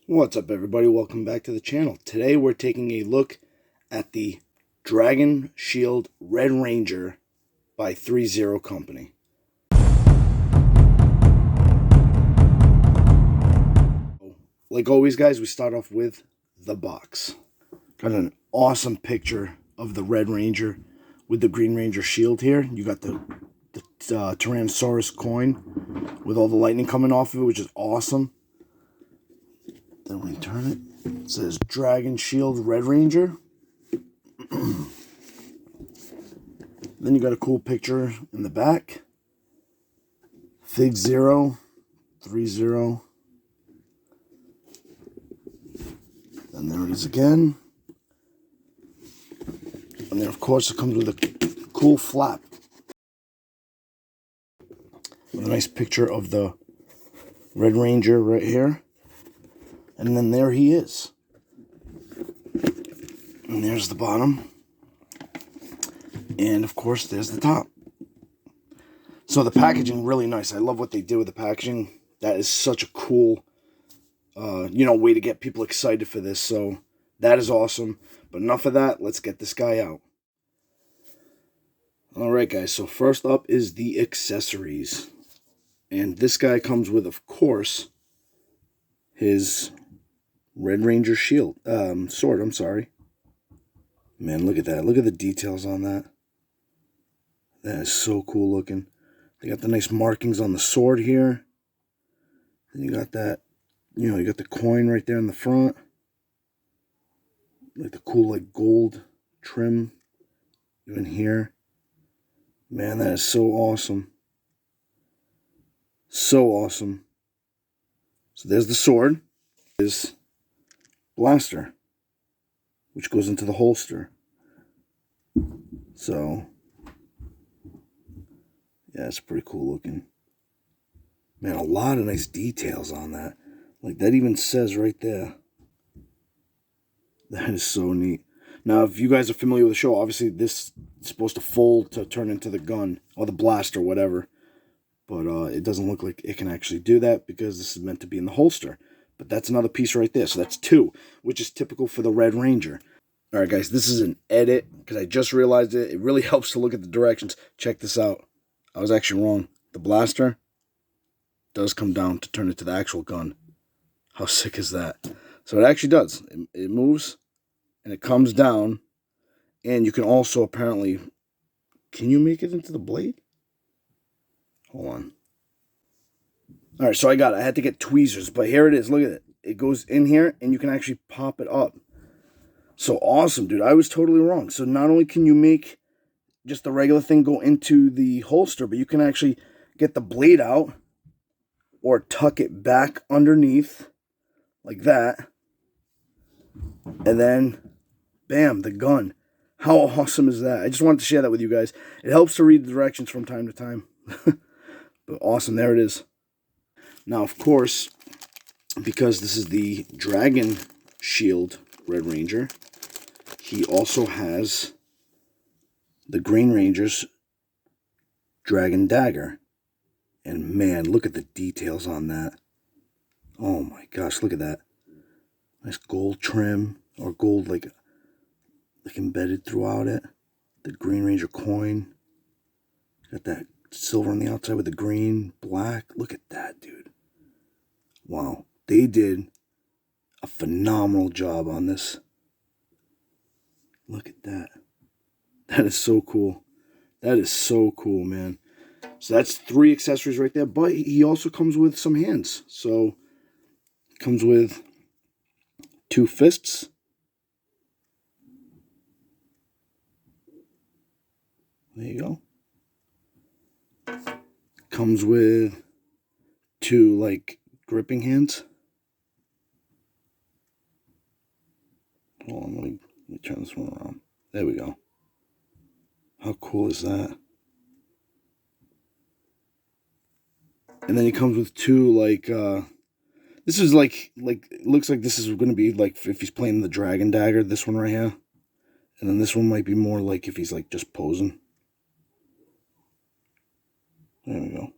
What's up, everybody? Welcome back to the channel. Today we're taking a look at the Dragon Shield Red Ranger by 30 Company. Like always, guys, we start off with the box. Got an awesome picture of the Red Ranger with the Green Ranger shield here. You got the Tyrannosaurus coin with all the lightning coming off of it, which is awesome. Then when you turn it, it says Dragon Shield Red Ranger. Then you got a cool picture in the back. Fig 0, 30. And there it is again. And then, of course, it comes with a cool flap. With a nice picture of the Red Ranger right here. And then there he is. And there's the bottom. And, of course, there's the top. So the packaging, really nice. I love what they did with the packaging. That is such a cool, way to get people excited for this. So that is awesome. But enough of that. Let's get this guy out. Alright, guys. So first up is the accessories. And this guy comes with, of course, his Red Ranger shield. Sword, I'm sorry. Man, look at that. Look at the details on that. That is so cool looking. They got the nice markings on the sword here. Then you got that, you got the coin right there in the front. Like the cool, gold trim. Even here. Man, that is so awesome. So awesome. So there's the sword. Is blaster, which goes into the holster. So yeah, it's pretty cool looking. Man, a lot of nice details on that. Like that even says right there. That is so neat. Now, if you guys are familiar with the show, obviously this is supposed to fold to turn into the gun or the blaster, whatever. But it doesn't look like it can actually do that because this is meant to be in the holster. But that's another piece right there. So that's 2, which is typical for the Red Ranger. All right, guys, this is an edit because I just realized it. It really helps to look at the directions. Check this out. I was actually wrong. The blaster does come down to turn it to the actual gun. How sick is that? So it actually does. It moves and it comes down. And you can also apparently... Can you make it into the blade? Hold on. All right, so I got it. I had to get tweezers, but here it is. Look at it. It goes in here, and you can actually pop it up. So awesome, dude. I was totally wrong. So not only can you make just the regular thing go into the holster, but you can actually get the blade out or tuck it back underneath like that. And then, bam, the gun. How awesome is that? I just wanted to share that with you guys. It helps to read the directions from time to time. But awesome. There it is. Now, of course, because this is the Dragon Shield Red Ranger, he also has the Green Ranger's Dragon Dagger. And man, look at the details on that. Oh my gosh, look at that. Nice gold trim, or gold like embedded throughout it. The Green Ranger coin. Got that silver on the outside with the green, black. Look at that, dude. Wow, they did a phenomenal job on this. Look at that. That is so cool. That is so cool, man. So that's 3 accessories right there. But he also comes with some hands. So it comes with 2 fists. There you go. Comes with 2, gripping hands. Hold on, let me turn this one around. There we go. How cool is that? And then he comes with 2, this is it looks like this is going to be like if he's playing the Dragon Dagger, this one right here. And then this one might be more like if he's just posing. There we go.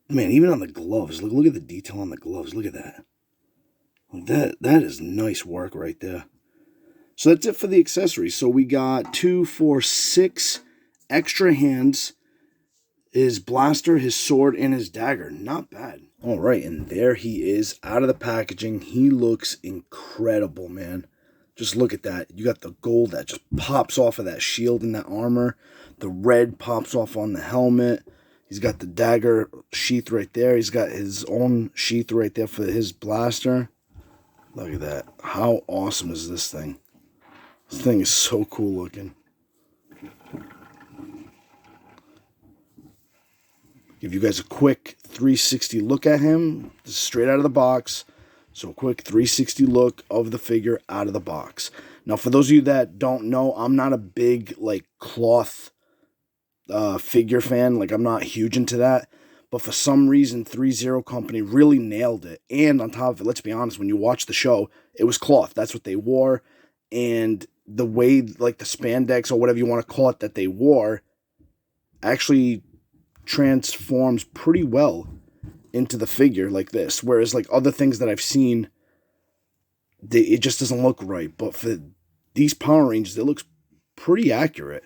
Man, even on the gloves, look at the detail on the gloves. Look at that. That is nice work right there. So that's it for the accessories. So we got 2, 4, 6 extra hands, his blaster, his sword, and his dagger. Not bad. All right, and there he is out of the packaging. He looks incredible, man. Just look at that. You got the gold that just pops off of that shield and that armor. The red pops off on the helmet. He's got the dagger sheath right there. He's got his own sheath right there for his blaster. Look at that. How awesome is this thing? This thing is so cool looking. Give you guys a quick 360 look at him. This is straight out of the box. So a quick 360 look of the figure out of the box. Now, for those of you that don't know, I'm not a big, like, cloth figure fan. Like, I'm not huge into that. But for some reason, 3-0 Company really nailed it. And on top of it, let's be honest, when you watch the show, it was cloth. That's what they wore. And the way, like, the spandex or whatever you want to call it that they wore actually transforms pretty well into the figure like this. Whereas, like, other things that I've seen, it just doesn't look right. But for these Power Rangers, it looks pretty accurate.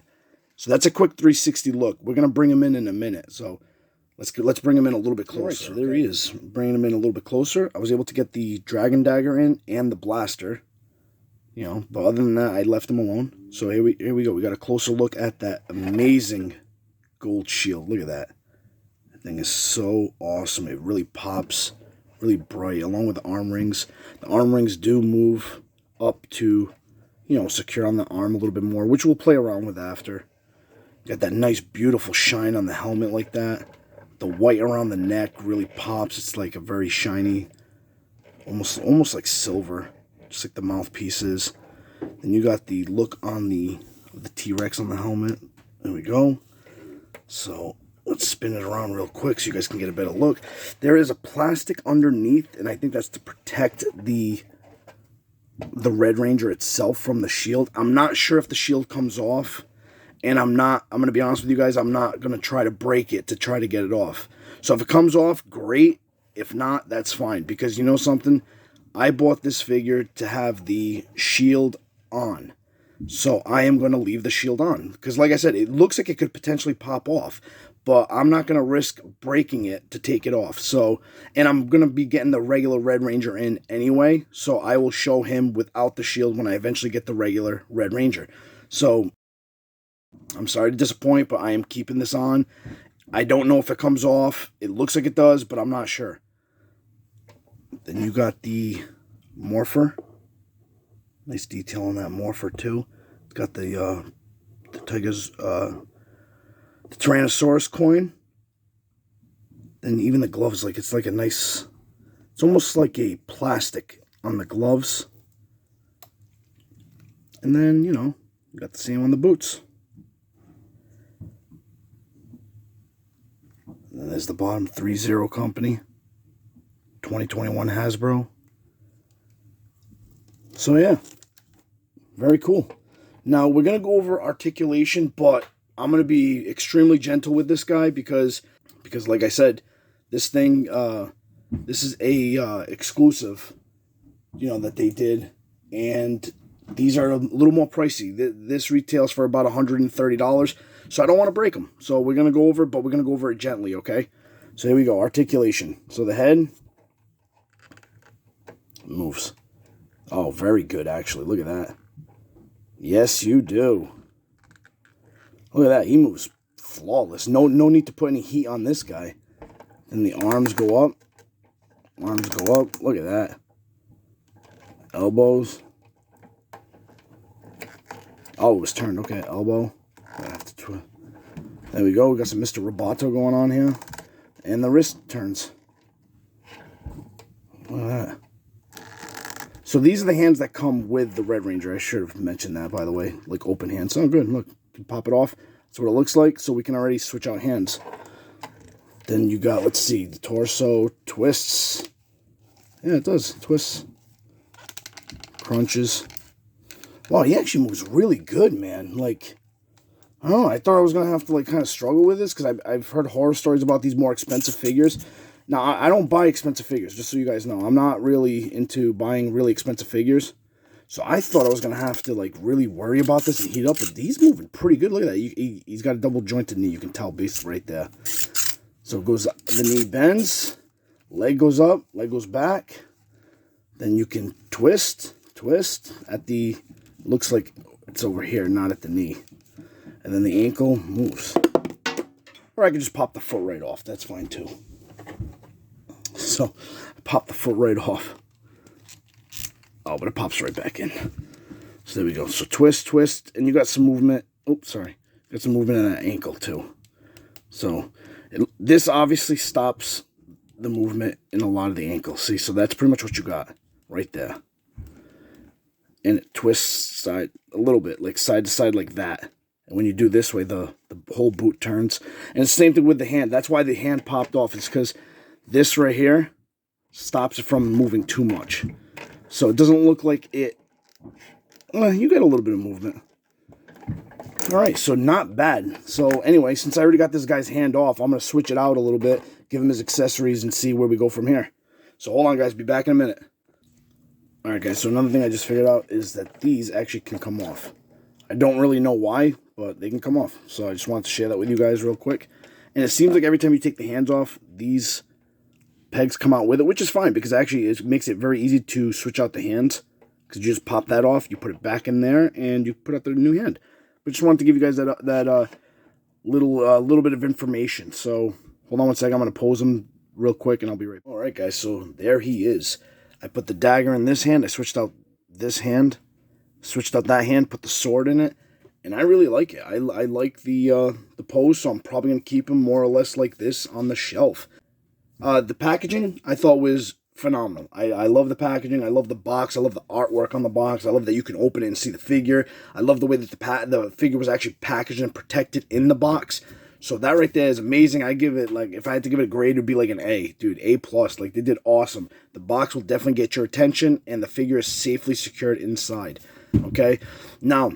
So that's a quick 360 look. We're going to bring him in a minute. So let's bring him in a little bit closer. Right, so there he is, bringing him in a little bit closer. I was able to get the Dragon Dagger in and the blaster. You know, but other than that, I left him alone. So here we go. We got a closer look at that amazing gold shield. Look at that. That thing is so awesome. It really pops, really bright, along with the arm rings. The arm rings do move up to, you know, secure on the arm a little bit more, which we'll play around with after. Got that nice, beautiful shine on the helmet like that. The white around the neck really pops. It's like a very shiny, almost like silver, just like the mouthpieces. Then you got the look on the T-Rex on the helmet. There we go. So let's spin it around real quick so you guys can get a better look. There is a plastic underneath, and I think that's to protect the Red Ranger itself from the shield. I'm not sure if the shield comes off. And I'm going to be honest with you guys, I'm not going to try to break it to try to get it off. So if it comes off, great. If not, that's fine. Because you know something? I bought this figure to have the shield on. So I am going to leave the shield on. Because like I said, it looks like it could potentially pop off. But I'm not going to risk breaking it to take it off. So, and I'm going to be getting the regular Red Ranger in anyway. So I will show him without the shield when I eventually get the regular Red Ranger. So I'm sorry to disappoint, but I am keeping this on. I don't know if it comes off. It looks like it does, but I'm not sure. Then you got the Morpher. Nice detail on that Morpher, too. It's got the Tiger's, the Tyrannosaurus coin. Then even the gloves, like, it's like a nice, it's almost like a plastic on the gloves. And then, you know, you got the same on the boots. And there's the bottom, 3-0 Company, 2021 Hasbro. So yeah, very cool. Now we're going to go over articulation, but I'm going to be extremely gentle with this guy because like I said, this thing, this is a exclusive, you know, that they did, and these are a little more pricey. This retails for about $130. So I don't want to break them. So we're going to go over it, but we're going to go over it gently, okay? So here we go, articulation. So the head moves. Oh, very good, actually. Look at that. Yes, you do. Look at that. He moves flawless. No need to put any heat on this guy. Then the arms go up. Arms go up. Look at that. Elbows. Oh, it was turned. Okay, elbow. There we go. We got some Mr. Roboto going on here. And the wrist turns. Look at that. So these are the hands that come with the Red Ranger. I should have mentioned that, by the way. Like open hands. Oh, good. Look, you can pop it off. That's what it looks like. So we can already switch out hands. Then you got, let's see, the torso twists. Yeah, it does. Twists. Crunches. Wow, he actually moves really good, man. Like, I don't know. I thought I was going to have to, like, kind of struggle with this because I've heard horror stories about these more expensive figures. Now, I don't buy expensive figures, just so you guys know. I'm not really into buying really expensive figures. So I thought I was going to have to, like, really worry about this and heat up. But he's moving pretty good. Look at that. He's got a double jointed knee. You can tell based right there. So it goes, the knee bends. Leg goes up. Leg goes back. Then you can twist at the, looks like it's over here, not at the knee. And then the ankle moves. Or I can just pop the foot right off. That's fine too. So I pop the foot right off. Oh, but it pops right back in. So there we go. So twist, and you got some movement. Oops, sorry. Got some movement in that ankle too. So this obviously stops the movement in a lot of the ankles. See, so that's pretty much what you got right there. And it twists side a little bit, like side to side like that. And when you do this way, the whole boot turns. And it's the same thing with the hand. That's why the hand popped off. It's because this right here stops it from moving too much. So it doesn't look like it... Well, you get a little bit of movement. Alright, so not bad. So anyway, since I already got this guy's hand off, I'm going to switch it out a little bit, give him his accessories, and see where we go from here. So hold on, guys. Be back in a minute. Alright, guys. So another thing I just figured out is that these actually can come off. I don't really know why, but they can come off. So I just wanted to share that with you guys real quick. And it seems like every time you take the hands off, these pegs come out with it, which is fine because actually it makes it very easy to switch out the hands because you just pop that off, you put it back in there, and you put out the new hand. But just wanted to give you guys that little bit of information. So hold on one second, I'm going to pose him real quick, and I'll be right back. All right, guys, so there he is. I put the dagger in this hand, I switched out this hand, switched out that hand, put the sword in it, and I really like it. I like the pose, so I'm probably going to keep him more or less like this on the shelf. The packaging, I thought, was phenomenal. I love the packaging. I love the box. I love the artwork on the box. I love that you can open it and see the figure. I love the way that the figure was actually packaged and protected in the box. So that right there is amazing. I give it, like, if I had to give it a grade, it would be like an A. Dude, A+. Like, they did awesome. The box will definitely get your attention, and the figure is safely secured inside. Okay? Now,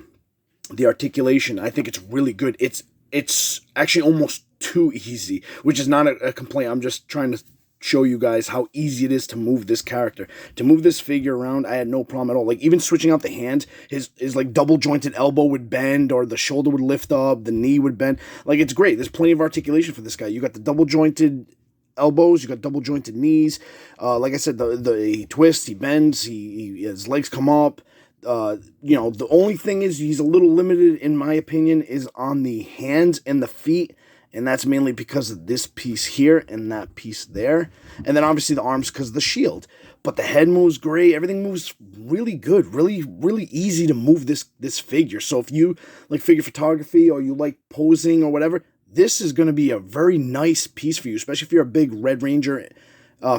the articulation, I think it's really good. It's actually almost too easy, which is not a complaint. I'm just trying to show you guys how easy it is to move this character. To move this figure around, I had no problem at all. Like, even switching out the hands, his like double jointed elbow would bend, or the shoulder would lift up, the knee would bend. Like, it's great. There's plenty of articulation for this guy. You got the double jointed elbows, you got double jointed knees. Like I said, he twists, he bends, his legs come up. You know, the only thing is he's a little limited, in my opinion, is on the hands and the feet. And that's mainly because of this piece here and that piece there. And then obviously the arms because of the shield. But the head moves great. Everything moves really good. Really, really easy to move this figure. So if you like figure photography or you like posing or whatever, this is going to be a very nice piece for you. Especially if you're a big Red Ranger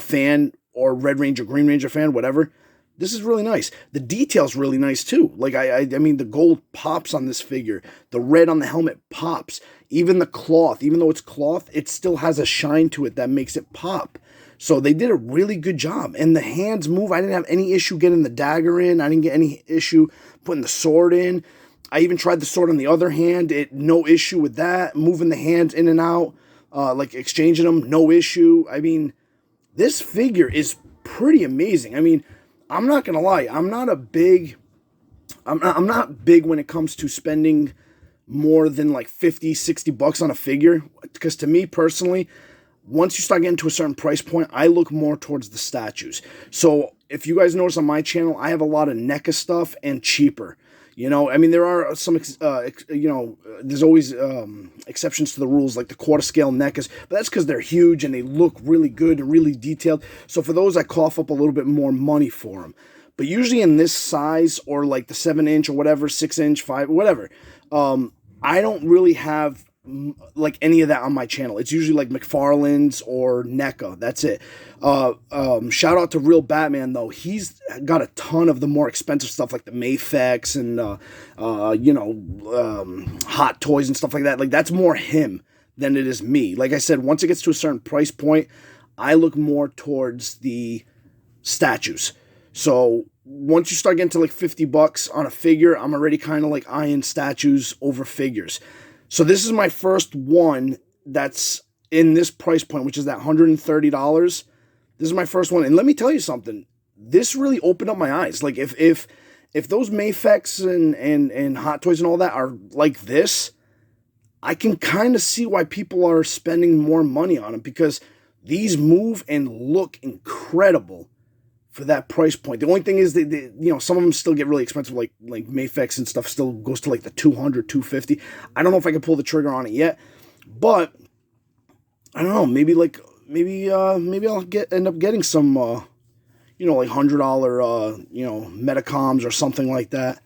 fan or Red Ranger, Green Ranger fan, whatever. This is really nice. The detail's really nice too. Like, I mean, the gold pops on this figure. The red on the helmet pops. Even the cloth, even though it's cloth, it still has a shine to it that makes it pop. So they did a really good job. And the hands move. I didn't have any issue getting the dagger in. I didn't get any issue putting the sword in. I even tried the sword on the other hand. No issue with that. Moving the hands in and out, like exchanging them, no issue. I mean, this figure is pretty amazing. I mean, I'm not gonna lie. I'm not big when it comes to spending more than like 50, 60 bucks on a figure. Because to me personally, once you start getting to a certain price point, I look more towards the statues. So if you guys notice on my channel, I have a lot of NECA stuff and cheaper. You know, I mean, there are some, you know, there's always exceptions to the rules, like the quarter scale NECAs, but that's because they're huge and they look really good and really detailed. So for those, I cough up a little bit more money for them. But usually in this size, or like the 7-inch or whatever, 6-inch, 5, whatever, I don't really have like any of that on my channel. It's usually like McFarlane's or NECA. That's it. Shout out to Real Batman though. He's got a ton of the more expensive stuff like the Mafex and you know, Hot Toys and stuff like that. Like, that's more him than it is me. Like I said, once it gets to a certain price point, I look more towards the statues. So once you start getting to like 50 bucks on a figure, I'm already kind of like eyeing statues over figures. So this is my first one that's in this price point, which is that $130. This is my first one. And let me tell you something. This really opened up my eyes. Like if those Mafex and Hot Toys and all that are like this, I can kind of see why people are spending more money on them, because these move and look incredible for that price point. The only thing is that some of them still get really expensive, like Mafex and stuff still goes to like the $200, $250. I don't know if I can pull the trigger on it yet, but I don't know. Maybe I'll end up getting some like $100 Metacoms or something like that.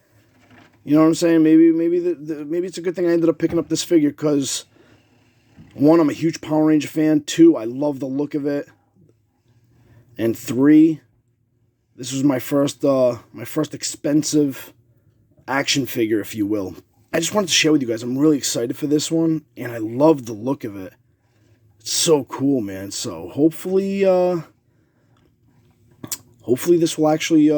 You know what I'm saying? Maybe it's a good thing I ended up picking up this figure, because 1, I'm a huge Power Ranger fan. 2, I love the look of it. And 3, this was my first expensive action figure, if you will. I just wanted to share with you guys. I'm really excited for this one, and I love the look of it. It's so cool, man. So hopefully this will actually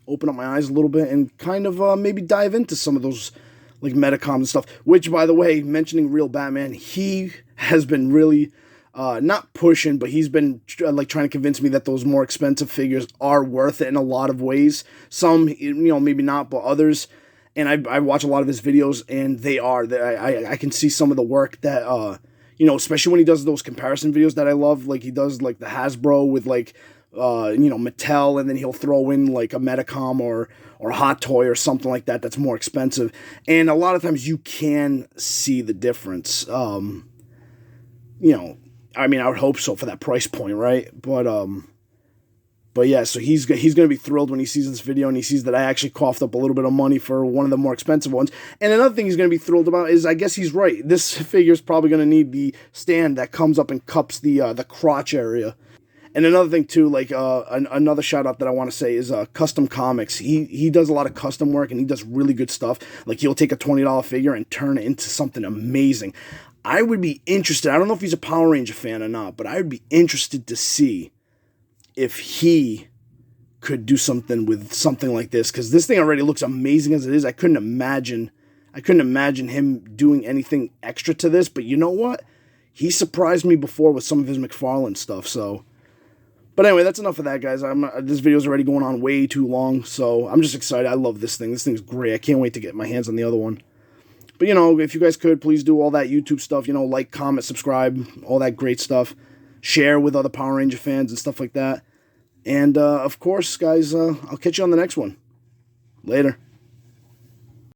open up my eyes a little bit and kind of maybe dive into some of those like Metacom and stuff. Which, by the way, mentioning Real Batman, he has been really not pushing, but he's been like trying to convince me that those more expensive figures are worth it in a lot of ways. Some, maybe not, but others. And I watch a lot of his videos, and they are. I can see some of the work that especially when he does those comparison videos that I love. Like he does like the Hasbro with like Mattel, and then he'll throw in like a Metacom or a Hot Toy or something like that that's more expensive. And a lot of times you can see the difference. I would hope so for that price point, right? But yeah, so he's going to be thrilled when he sees this video and he sees that I actually coughed up a little bit of money for one of the more expensive ones. And another thing he's going to be thrilled about is, I guess he's right, this figure is probably going to need the stand that comes up and cups the crotch area. And another thing too, like another shout out that I want to say is Custom Comics. He does a lot of custom work, and he does really good stuff. Like he'll take a $20 figure and turn it into something amazing. I would be interested. I don't know if he's a Power Ranger fan or not, but I would be interested to see if he could do something with something like this, because this thing already looks amazing as it is. I couldn't imagine him doing anything extra to this. But you know what? He surprised me before with some of his McFarlane stuff. So. But anyway, that's enough of that, guys. This video's already going on way too long, so I'm just excited. I love this thing. This thing's great. I can't wait to get my hands on the other one. But, if you guys could, please do all that YouTube stuff. Like, comment, subscribe, all that great stuff. Share with other Power Ranger fans and stuff like that. And, of course, guys, I'll catch you on the next one. Later.